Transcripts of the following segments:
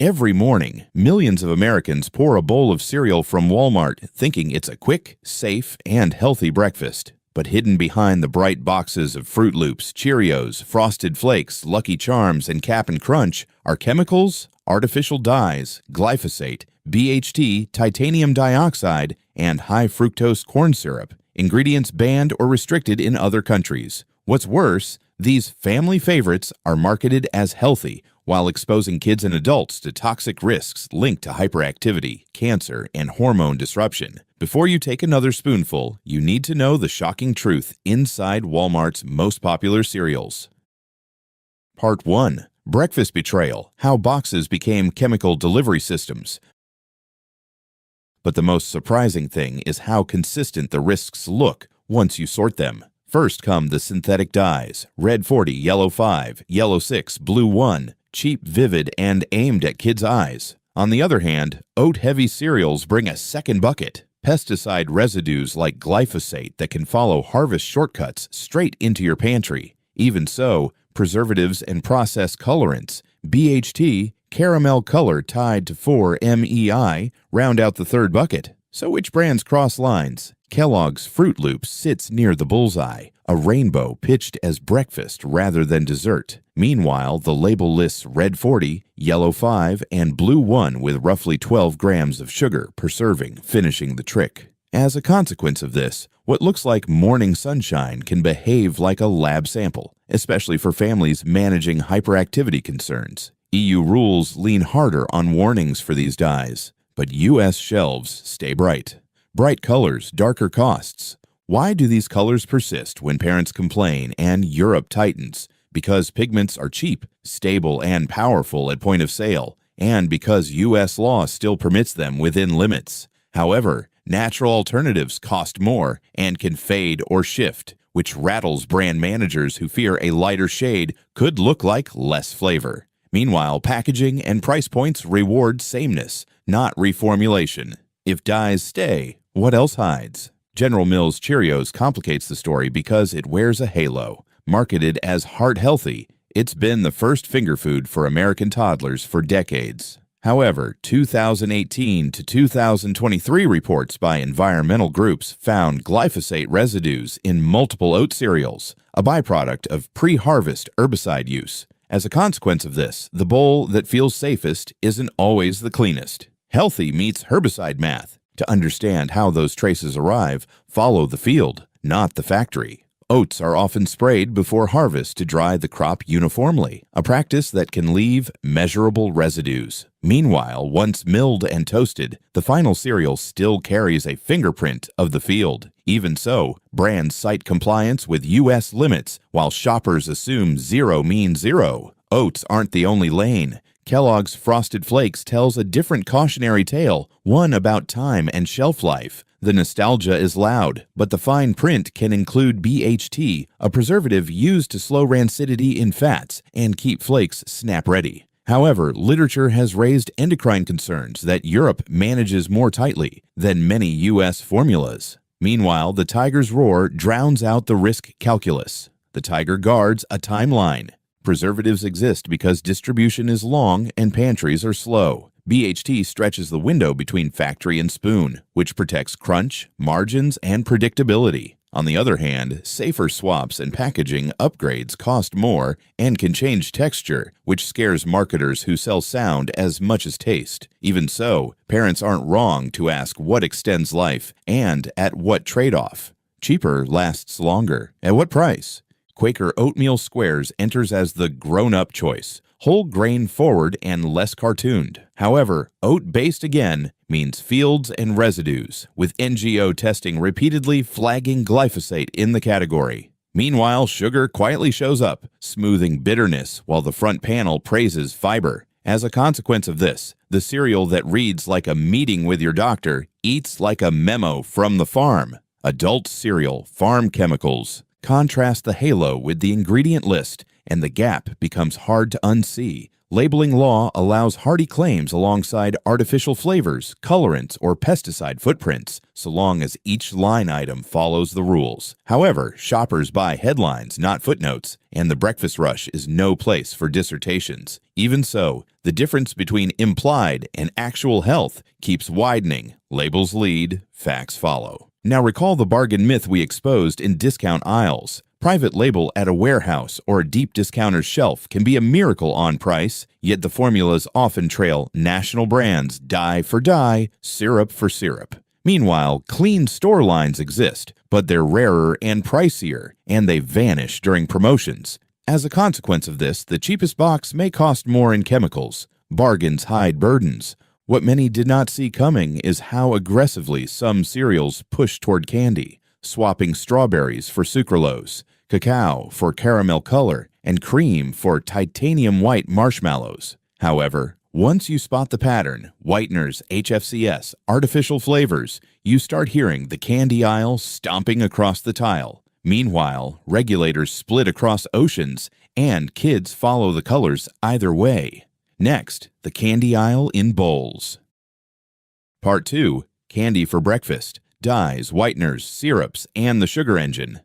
Every morning, millions of Americans pour a bowl of cereal from Walmart thinking it's a quick, safe, and healthy breakfast. But hidden behind the bright boxes of Fruit Loops, Cheerios, Frosted Flakes, Lucky Charms, and Cap'n Crunch are chemicals, artificial dyes, glyphosate, BHT, titanium dioxide, and high fructose corn syrup, ingredients banned or restricted in other countries. What's worse, these family favorites are marketed as healthy while exposing kids and adults to toxic risks linked to hyperactivity, cancer, and hormone disruption. Before you take another spoonful, you need to know the shocking truth inside Walmart's most popular cereals. Part 1. Breakfast Betrayal: How Boxes Became Chemical Delivery Systems. But the most surprising thing is how consistent the risks look once you sort them. First come the synthetic dyes: red 40, yellow 5, yellow 6, blue 1, cheap, vivid, and aimed at kids' eyes. On the other hand, oat-heavy cereals bring a second bucket: pesticide residues like glyphosate that can follow harvest shortcuts straight into your pantry. Even so, preservatives and processed colorants, BHT, caramel color tied to 4-MEI, round out the third bucket. So which brands cross lines? Kellogg's Fruit Loops sits near the bullseye, a rainbow pitched as breakfast rather than dessert. Meanwhile, the label lists red 40, yellow 5, and blue 1 with roughly 12 grams of sugar per serving, finishing the trick. As a consequence of this, what looks like morning sunshine can behave like a lab sample, especially for families managing hyperactivity concerns. EU rules lean harder on warnings for these dyes, but US shelves stay bright. Bright colors, darker costs. Why do these colors persist when parents complain and Europe tightens? Because pigments are cheap, stable, and powerful at point of sale, and because US law still permits them within limits. However, natural alternatives cost more and can fade or shift, which rattles brand managers who fear a lighter shade could look like less flavor. Meanwhile, packaging and price points reward sameness, not reformulation. If dyes stay, what else hides? General Mills Cheerios complicates the story because it wears a halo. Marketed as heart-healthy, it's been the first finger food for American toddlers for decades. However, 2018 to 2023 reports by environmental groups found glyphosate residues in multiple oat cereals, a byproduct of pre-harvest herbicide use. As a consequence of this, the bowl that feels safest isn't always the cleanest. Healthy meets herbicide math. To understand how those traces arrive, follow the field, not the factory. Oats are often sprayed before harvest to dry the crop uniformly, a practice that can leave measurable residues. Meanwhile, once milled and toasted, the final cereal still carries a fingerprint of the field. Even so, brands cite compliance with US limits, while shoppers assume zero means zero. Oats aren't the only lane. Kellogg's Frosted Flakes tells a different cautionary tale, one about time and shelf life. The nostalgia is loud, but the fine print can include BHT, a preservative used to slow rancidity in fats and keep flakes snap-ready. However, literature has raised endocrine concerns that Europe manages more tightly than many US formulas. Meanwhile, the tiger's roar drowns out the risk calculus. The tiger guards a timeline. Preservatives exist because distribution is long and pantries are slow. BHT stretches the window between factory and spoon, which protects crunch, margins, and predictability. On the other hand, safer swaps and packaging upgrades cost more and can change texture, which scares marketers who sell sound as much as taste. Even so, parents aren't wrong to ask what extends life and at what trade-off. Cheaper lasts longer. At what price? Quaker Oatmeal Squares enters as the grown-up choice, whole grain forward and less cartooned. However, oat-based again means fields and residues, with NGO testing repeatedly flagging glyphosate in the category. Meanwhile, sugar quietly shows up, smoothing bitterness while the front panel praises fiber. As a consequence of this, the cereal that reads like a meeting with your doctor eats like a memo from the farm. Adult cereal, farm chemicals. Contrast the halo with the ingredient list, and the gap becomes hard to unsee, Labeling law allows hardy claims alongside artificial flavors, colorants, or pesticide footprints, so long as each line item follows the rules. However, shoppers buy headlines, not footnotes, and the breakfast rush is no place for dissertations. Even so, the difference between implied and actual health keeps widening. Labels lead, facts follow. Now recall the bargain myth we exposed in discount aisles. Private label at a warehouse or a deep discounter's shelf can be a miracle on price, yet the formulas often trail national brands die for die, syrup for syrup. Meanwhile, clean store lines exist, but they're rarer and pricier, and they vanish during promotions. As a consequence of this, the cheapest box may cost more in chemicals. Bargains hide burdens. What many did not see coming is how aggressively some cereals push toward candy, swapping strawberries for sucralose, cacao for caramel color, and cream for titanium white marshmallows. However, once you spot the pattern, whiteners, HFCS, artificial flavors, you start hearing the candy aisle stomping across the tile. Meanwhile, regulators split across oceans, and kids follow the colors either way. Next, the candy aisle in bowls. Part 2. Candy for breakfast. Dyes, whiteners, syrups, and the sugar engine.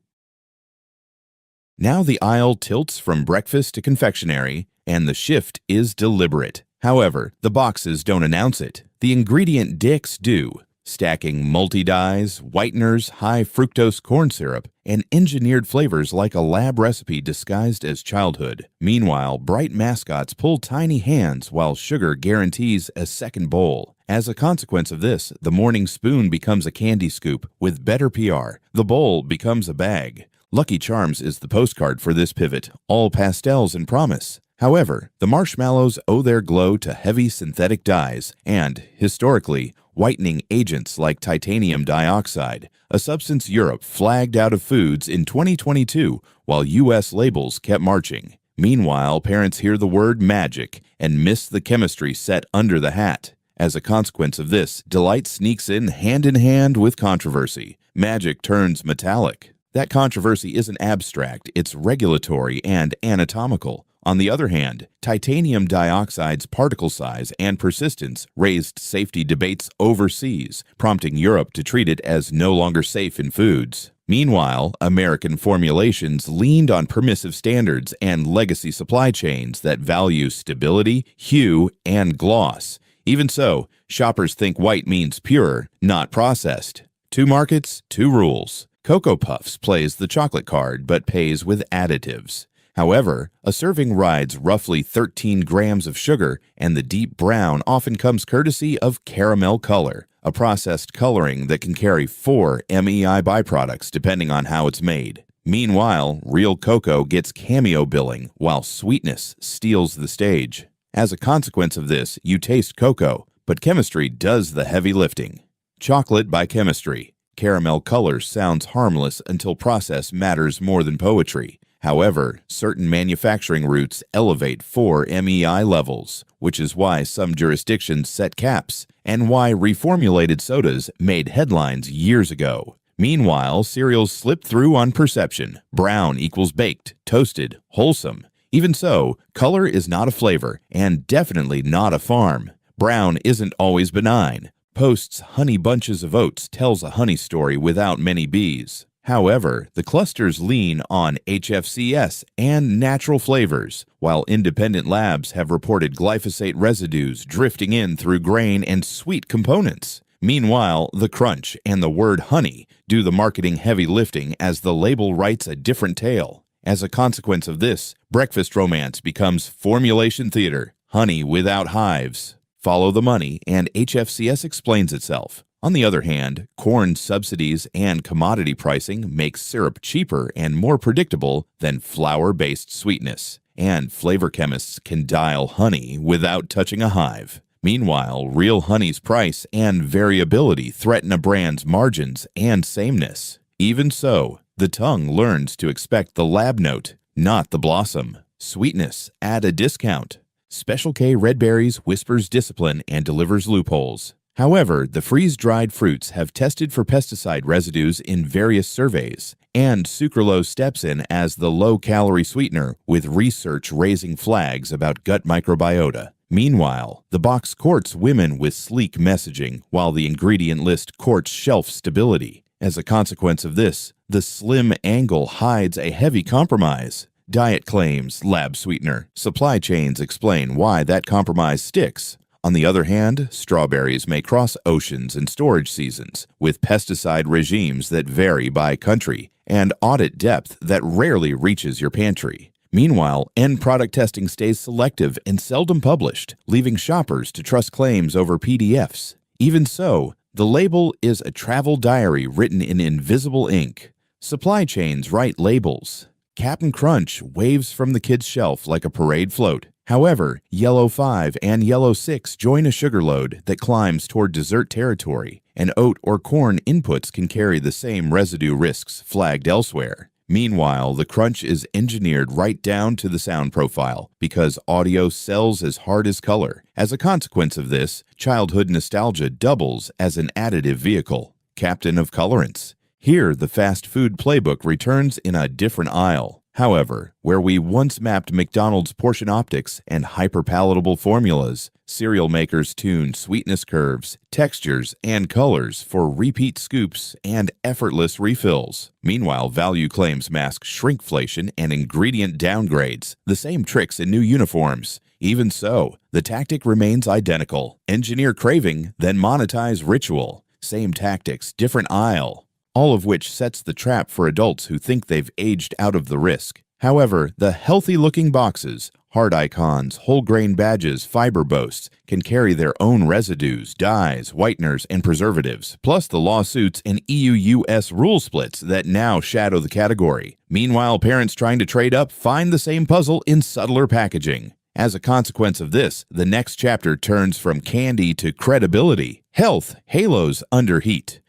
Now the aisle tilts from breakfast to confectionery, and the shift is deliberate. However, the boxes don't announce it. The ingredient dicks do, stacking multi-dyes, whiteners, high-fructose corn syrup, and engineered flavors like a lab recipe disguised as childhood. Meanwhile, bright mascots pull tiny hands while sugar guarantees a second bowl. As a consequence of this, the morning spoon becomes a candy scoop with better PR. The bowl becomes a bag. Lucky Charms is the postcard for this pivot, all pastels and promise. However, the marshmallows owe their glow to heavy synthetic dyes and, historically, whitening agents like titanium dioxide, a substance Europe flagged out of foods in 2022 while U.S. labels kept marching. Meanwhile, parents hear the word magic and miss the chemistry set under the hat. As a consequence of this, delight sneaks in hand with controversy. Magic turns metallic. That controversy isn't abstract, it's regulatory and anatomical. On the other hand, titanium dioxide's particle size and persistence raised safety debates overseas, prompting Europe to treat it as no longer safe in foods. Meanwhile, American formulations leaned on permissive standards and legacy supply chains that value stability, hue, and gloss. Even so, shoppers think white means pure, not processed. 2 markets, 2 rules. Cocoa Puffs plays the chocolate card but pays with additives. However, a serving rides roughly 13 grams of sugar, and the deep brown often comes courtesy of caramel color, a processed coloring that can carry 4 MEI byproducts depending on how it's made. Meanwhile, real cocoa gets cameo billing while sweetness steals the stage. As a consequence of this, you taste cocoa, but chemistry does the heavy lifting. Chocolate by chemistry. Caramel color sounds harmless until process matters more than poetry. However, certain manufacturing routes elevate 4 MEI levels, which is why some jurisdictions set caps, and why reformulated sodas made headlines years ago. Meanwhile, cereals slip through on perception. Brown equals baked, toasted, wholesome. Even so, color is not a flavor, and definitely not a farm. Brown isn't always benign. Post's Honey Bunches of Oats tells a honey story without many bees. However, the clusters lean on HFCS and natural flavors, while independent labs have reported glyphosate residues drifting in through grain and sweet components. Meanwhile, the crunch and the word honey do the marketing heavy lifting as the label writes a different tale. As a consequence of this, breakfast romance becomes formulation theater, honey without hives. Follow the money, and HFCS explains itself. On the other hand, corn subsidies and commodity pricing make syrup cheaper and more predictable than flour-based sweetness, and flavor chemists can dial honey without touching a hive. Meanwhile, real honey's price and variability threaten a brand's margins and sameness. Even so, the tongue learns to expect the lab note, not the blossom. Sweetness at a discount. Special K Red Berries whispers discipline and delivers loopholes. However, the freeze-dried fruits have tested for pesticide residues in various surveys, and sucralose steps in as the low-calorie sweetener, with research raising flags about gut microbiota. Meanwhile, the box courts women with sleek messaging, while the ingredient list courts shelf stability. As a consequence of this, the slim angle hides a heavy compromise. Diet claims lab sweetener. Supply chains explain why that compromise sticks. On the other hand, strawberries may cross oceans and storage seasons, with pesticide regimes that vary by country and audit depth that rarely reaches your pantry. Meanwhile, end product testing stays selective and seldom published, leaving shoppers to trust claims over PDFs. Even so, the label is a travel diary written in invisible ink. Supply chains write labels. Cap'n Crunch waves from the kids' shelf like a parade float. However, Yellow 5 and Yellow 6 join a sugar load that climbs toward dessert territory, and oat or corn inputs can carry the same residue risks flagged elsewhere. Meanwhile, the crunch is engineered right down to the sound profile because audio sells as hard as color. As a consequence of this, childhood nostalgia doubles as an additive vehicle. Captain of colorants. Here, the fast food playbook returns in a different aisle. However, where we once mapped McDonald's portion optics and hyper-palatable formulas, cereal makers tune sweetness curves, textures, and colors for repeat scoops and effortless refills. Meanwhile, value claims mask shrinkflation and ingredient downgrades, the same tricks in new uniforms. Even so, the tactic remains identical. Engineer craving, then monetize ritual. Same tactics, different aisle. All of which sets the trap for adults who think they've aged out of the risk. However, the healthy-looking boxes, heart icons, whole grain badges, fiber boasts, can carry their own residues, dyes, whiteners, and preservatives, plus the lawsuits and EU-US rule splits that now shadow the category. Meanwhile, parents trying to trade up find the same puzzle in subtler packaging. As a consequence of this, the next chapter turns from candy to credibility. Health halos under heat.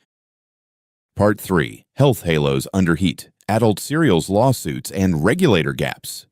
Part 3. Health Halos Under Heat, Adult Cereals Lawsuits and Regulator Gaps.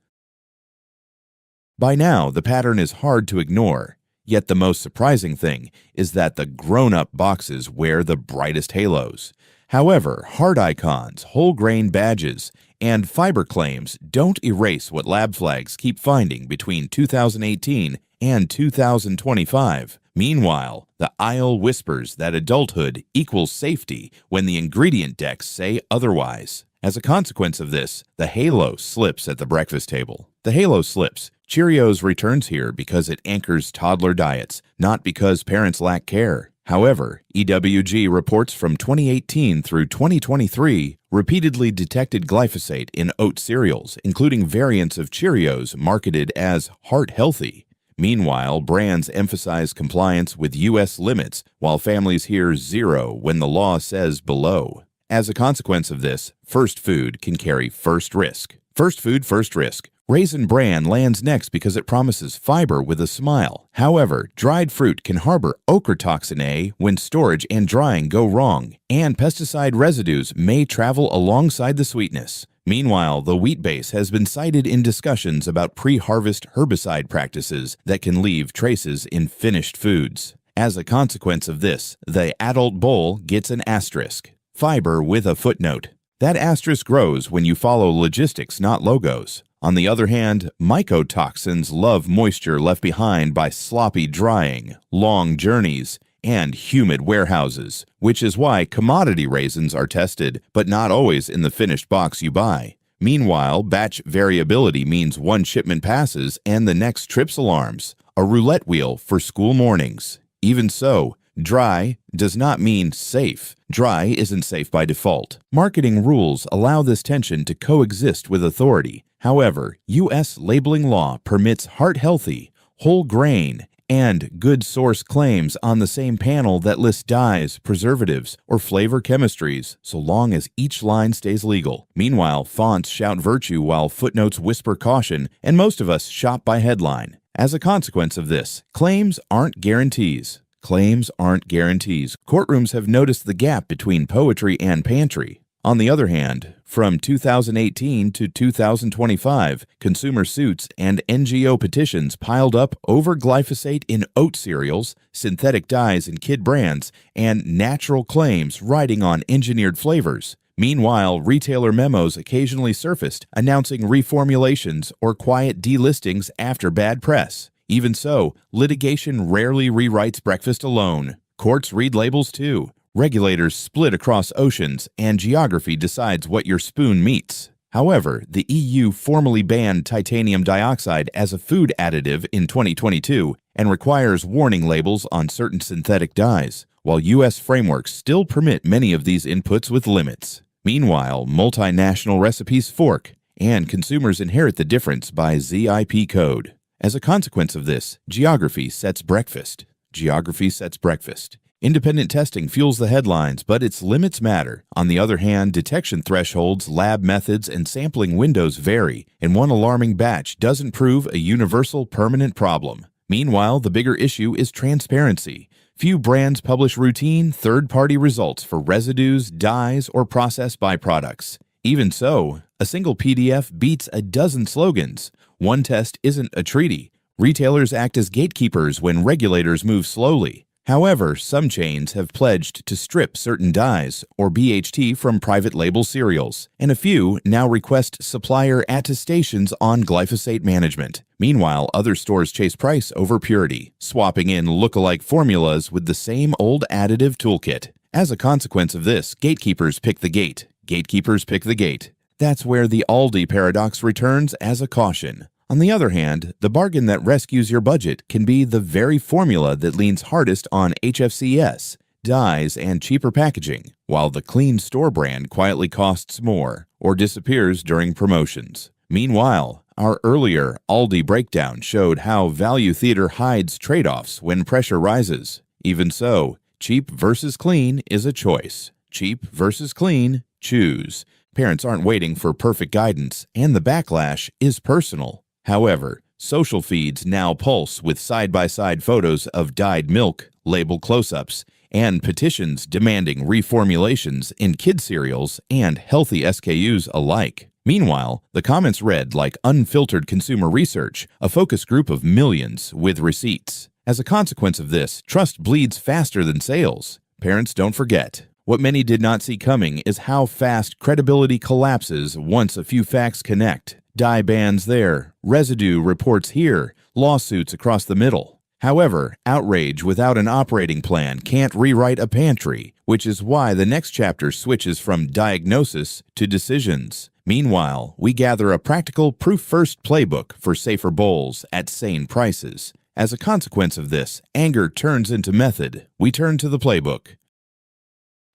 By now, the pattern is hard to ignore, yet the most surprising thing is that the grown-up boxes wear the brightest halos. However, heart icons, whole grain badges, and fiber claims don't erase what lab flags keep finding between 2018 and 2025. Meanwhile, the aisle whispers that adulthood equals safety when the ingredient decks say otherwise. As a consequence of this, the halo slips at the breakfast table. The halo slips. Cheerios returns here because it anchors toddler diets, not because parents lack care. However, EWG reports from 2018 through 2023 repeatedly detected glyphosate in oat cereals, including variants of Cheerios marketed as heart healthy. Meanwhile, brands emphasize compliance with U.S. limits, while families hear zero when the law says below. As a consequence of this, First Food can carry first risk. First Food, first risk. Raisin Bran lands next because it promises fiber with a smile. However, dried fruit can harbor ochratoxin A when storage and drying go wrong, and pesticide residues may travel alongside the sweetness. Meanwhile, the wheat base has been cited in discussions about pre-harvest herbicide practices that can leave traces in finished foods. As a consequence of this, the adult bowl gets an asterisk. Fiber with a footnote. That asterisk grows when you follow logistics, not logos. On the other hand, mycotoxins love moisture left behind by sloppy drying, long journeys, and humid warehouses, which is why commodity raisins are tested, but not always in the finished box you buy. Meanwhile, batch variability means one shipment passes and the next trips alarms, a roulette wheel for school mornings. Even so, dry does not mean safe. Dry isn't safe by default. Marketing rules allow this tension to coexist with authority. However, U.S. labeling law permits heart-healthy, whole grain, and good source claims on the same panel that lists dyes, preservatives, or flavor chemistries, so long as each line stays legal. Meanwhile, fonts shout virtue while footnotes whisper caution, and most of us shop by headline. As a consequence of this, claims aren't guarantees. Claims aren't guarantees. Courtrooms have noticed the gap between poetry and pantry. On the other hand, from 2018 to 2025, consumer suits and NGO petitions piled up over glyphosate in oat cereals, synthetic dyes in kid brands, and natural claims riding on engineered flavors. Meanwhile, retailer memos occasionally surfaced announcing reformulations or quiet delistings after bad press. Even so, litigation rarely rewrites breakfast alone. Courts read labels too. Regulators split across oceans, and geography decides what your spoon meets. However, the EU formally banned titanium dioxide as a food additive in 2022 and requires warning labels on certain synthetic dyes, while U.S. frameworks still permit many of these inputs with limits. Meanwhile, multinational recipes fork, and consumers inherit the difference by ZIP code. As a consequence of this, geography sets breakfast. Geography sets breakfast. Independent testing fuels the headlines, but its limits matter. On the other hand, detection thresholds, lab methods, and sampling windows vary, and one alarming batch doesn't prove a universal permanent problem. Meanwhile, the bigger issue is transparency. Few brands publish routine, third-party results for residues, dyes, or processed byproducts. Even so, a single PDF beats a dozen slogans. One test isn't a treaty. Retailers act as gatekeepers when regulators move slowly. However, some chains have pledged to strip certain dyes or BHT from private label cereals, and a few now request supplier attestations on glyphosate management. Meanwhile, other stores chase price over purity, swapping in look-alike formulas with the same old additive toolkit. As a consequence of this, gatekeepers pick the gate. Gatekeepers pick the gate. That's where the Aldi paradox returns as a caution. On the other hand, the bargain that rescues your budget can be the very formula that leans hardest on HFCS, dyes, and cheaper packaging, while the clean store brand quietly costs more or disappears during promotions. Meanwhile, our earlier Aldi breakdown showed how value theater hides trade-offs when pressure rises. Even so, cheap versus clean is a choice. Cheap versus clean, choose. Parents aren't waiting for perfect guidance, and the backlash is personal. However, social feeds now pulse with side-by-side photos of dyed milk, label close-ups, and petitions demanding reformulations in kid cereals and healthy SKUs alike. Meanwhile, the comments read like unfiltered consumer research, a focus group of millions with receipts. As a consequence of this, trust bleeds faster than sales. Parents, don't forget. What many did not see coming is how fast credibility collapses once a few facts connect. Dye bans there, residue reports here, lawsuits across the middle. However, outrage without an operating plan can't rewrite a pantry, which is why the next chapter switches from diagnosis to decisions. Meanwhile, we gather a practical proof-first playbook for safer bowls at sane prices. As a consequence of this, anger turns into method. We turn to the playbook.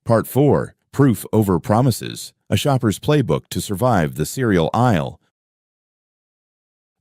Part 4. Proof over promises. A shopper's playbook to survive the cereal aisle.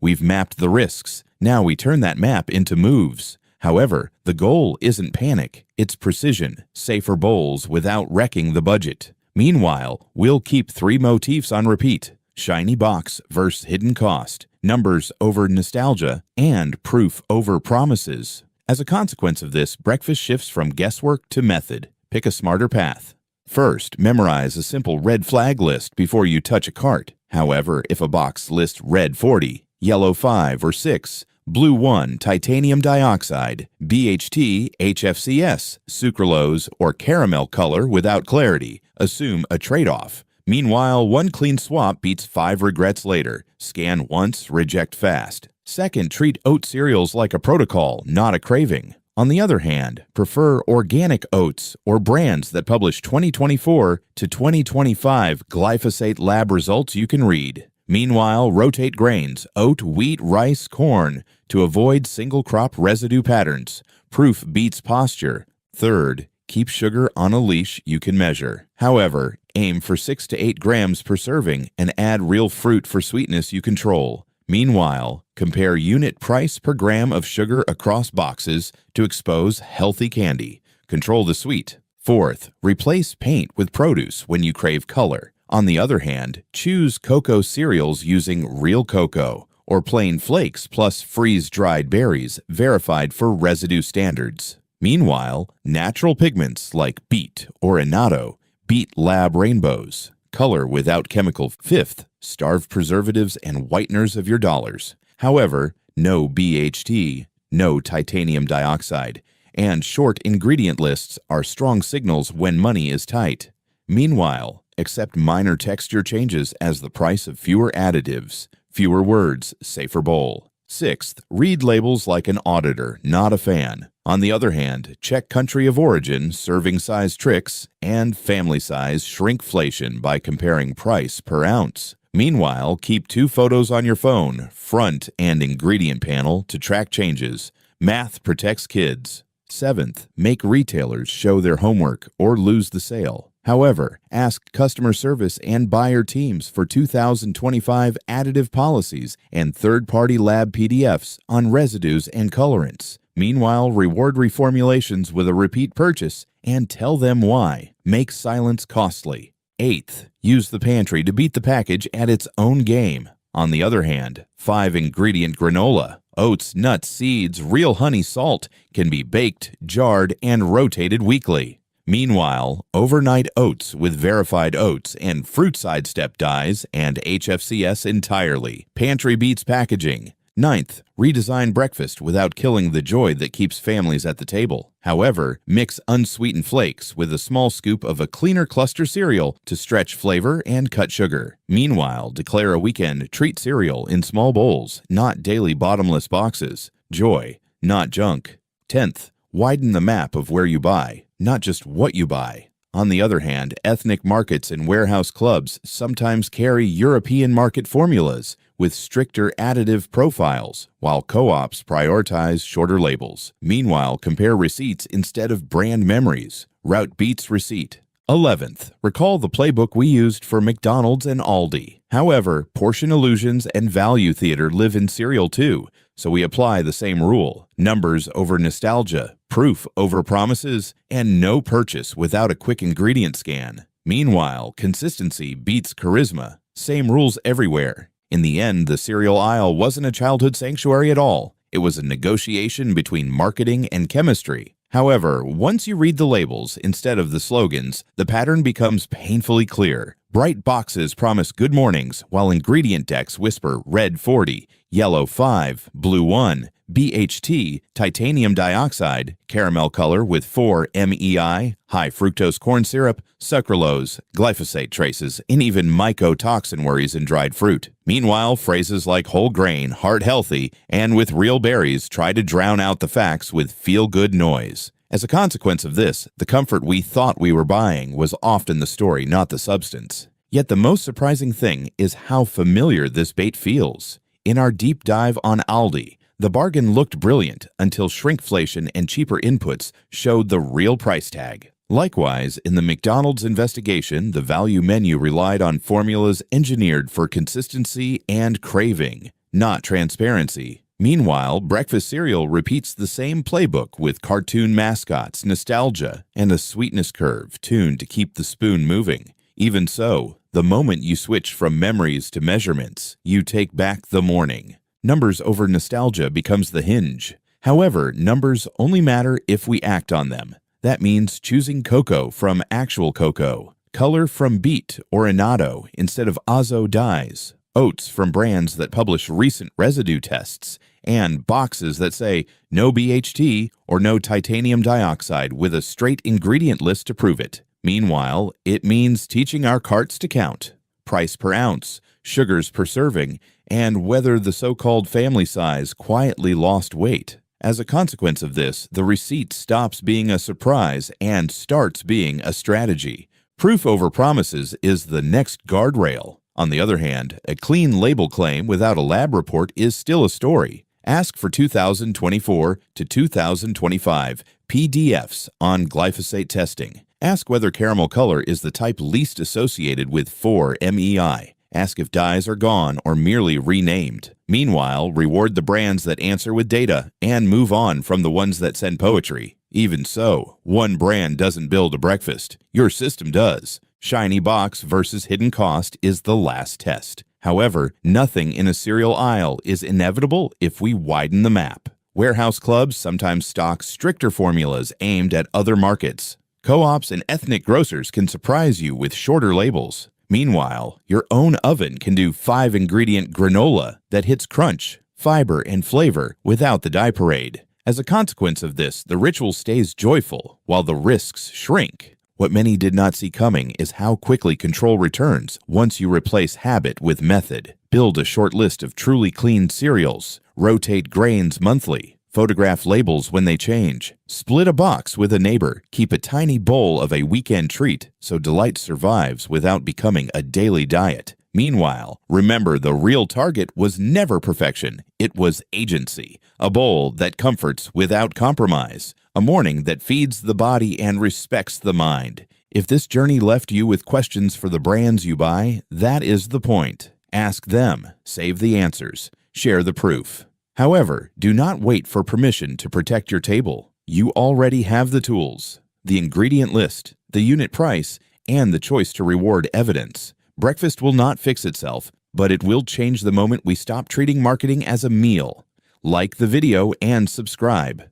We've mapped the risks. Now we turn that map into moves. However, the goal isn't panic. It's precision, safer bowls without wrecking the budget. Meanwhile, we'll keep 3 motifs on repeat: shiny box versus hidden cost, numbers over nostalgia, and proof over promises. As a consequence of this, breakfast shifts from guesswork to method. Pick a smarter path. First, memorize a simple red flag list before you touch a cart. However, if a box lists red 40, yellow 5 or 6, blue 1, titanium dioxide, BHT, HFCS, sucralose, or caramel color without clarity, assume a trade-off. Meanwhile, 1 clean swap beats 5 regrets later. Scan once, reject fast. Second, treat oat cereals like a protocol, not a craving. On the other hand, prefer organic oats or brands that publish 2024 to 2025 glyphosate lab results you can read. Meanwhile, rotate grains, oat, wheat, rice, corn, to avoid single-crop residue patterns. Proof beats posture. Third, keep sugar on a leash you can measure. However, aim for 6 to 8 grams per serving and add real fruit for sweetness you control. Meanwhile, compare unit price per gram of sugar across boxes to expose healthy candy. Control the sweet. Fourth, replace paint with produce when you crave color. On the other hand, choose cocoa cereals using real cocoa or plain flakes plus freeze-dried berries verified for residue standards. Meanwhile, natural pigments like beet or annatto beat lab rainbows. color without chemical. Fifth, starve preservatives and whiteners of your dollars. However, no BHT, no titanium dioxide, and short ingredient lists are strong signals when money is tight. Meanwhile, accept minor texture changes as the price of fewer additives, fewer words, safer bowl. Sixth, read labels like an auditor, not a fan. On the other hand, check country of origin, serving size tricks, and family size shrinkflation by comparing price per ounce. Meanwhile, keep 2 photos on your phone, front and ingredient panel, to track changes. Math protects kids. Seventh, make retailers show their homework or lose the sale. However, ask customer service and buyer teams for 2025 additive policies and third-party lab PDFs on residues and colorants. Meanwhile, reward reformulations with a repeat purchase and tell them why. Make silence costly. Eighth, use the pantry to beat the package at its own game. On the other hand, 5-ingredient granola, oats, nuts, seeds, real honey, salt can be baked, jarred, and rotated weekly. Meanwhile, overnight oats with verified oats and fruit sidestep dyes and HFCS entirely. Pantry beats packaging. Ninth, redesign breakfast without killing the joy that keeps families at the table. However, mix unsweetened flakes with a small scoop of a cleaner cluster cereal to stretch flavor and cut sugar. Meanwhile, declare a weekend treat cereal in small bowls, not daily bottomless boxes. Joy, not junk. 10th, widen the map of where you buy, not just what you buy. On the other hand, ethnic markets and warehouse clubs sometimes carry European market formulas with stricter additive profiles, while co-ops prioritize shorter labels. Meanwhile, compare receipts instead of brand memories. Route beats receipt. 11th, recall the playbook we used for McDonald's and Aldi. However, portion illusions and value theater live in cereal too, so we apply the same rule. Numbers over nostalgia, proof over promises, and no purchase without a quick ingredient scan. Meanwhile, consistency beats charisma. Same rules everywhere. In the end, the cereal aisle wasn't a childhood sanctuary at all. It was a negotiation between marketing and chemistry. However, once you read the labels instead of the slogans, the pattern becomes painfully clear. Bright boxes promise good mornings, while ingredient decks whisper red 40, yellow 5, blue 1, BHT, titanium dioxide, caramel color with 4 MEI, high fructose corn syrup, sucralose, glyphosate traces, and even mycotoxin worries in dried fruit. Meanwhile, phrases like whole grain, heart healthy, and with real berries try to drown out the facts with feel-good noise. As a consequence of this, the comfort we thought we were buying was often the story, not the substance. Yet the most surprising thing is how familiar this bait feels. In our deep dive on Aldi, the bargain looked brilliant until shrinkflation and cheaper inputs showed the real price tag. Likewise, in the McDonald's investigation, the value menu relied on formulas engineered for consistency and craving, not transparency. Meanwhile, breakfast cereal repeats the same playbook with cartoon mascots, nostalgia, and a sweetness curve tuned to keep the spoon moving. Even so, the moment you switch from memories to measurements, you take back the morning. Numbers over nostalgia becomes the hinge. However, numbers only matter if we act on them. That means choosing cocoa from actual cocoa, color from beet or annatto instead of azo dyes, oats from brands that publish recent residue tests, and boxes that say no BHT or no titanium dioxide with a straight ingredient list to prove it. Meanwhile, it means teaching our carts to count, price per ounce, sugars per serving, and whether the so-called family size quietly lost weight. As a consequence of this, the receipt stops being a surprise and starts being a strategy. Proof over promises is the next guardrail. On the other hand, a clean label claim without a lab report is still a story. Ask for 2024 to 2025 PDFs on glyphosate testing. Ask whether caramel color is the type least associated with 4 MEI. Ask if dyes are gone or merely renamed. Meanwhile, reward the brands that answer with data and move on from the ones that send poetry. Even so, one brand doesn't build a breakfast. Your system does. Shiny box versus hidden cost is the last test. However, nothing in a cereal aisle is inevitable if we widen the map. Warehouse clubs sometimes stock stricter formulas aimed at other markets. Co-ops and ethnic grocers can surprise you with shorter labels. Meanwhile, your own oven can do 5-ingredient granola that hits crunch, fiber, and flavor without the dye parade. As a consequence of this, the ritual stays joyful while the risks shrink. What many did not see coming is how quickly control returns once you replace habit with method. Build a short list of truly clean cereals. Rotate grains monthly. Photograph labels when they change. Split a box with a neighbor. Keep a tiny bowl of a weekend treat so delight survives without becoming a daily diet. Meanwhile, remember the real target was never perfection. It was agency. A bowl that comforts without compromise. A morning that feeds the body and respects the mind. If this journey left you with questions for the brands you buy, that is the point. Ask them, save the answers, share the proof. However, do not wait for permission to protect your table. You already have the tools, the ingredient list, the unit price, and the choice to reward evidence. Breakfast will not fix itself, but it will change the moment we stop treating marketing as a meal. Like the video and subscribe.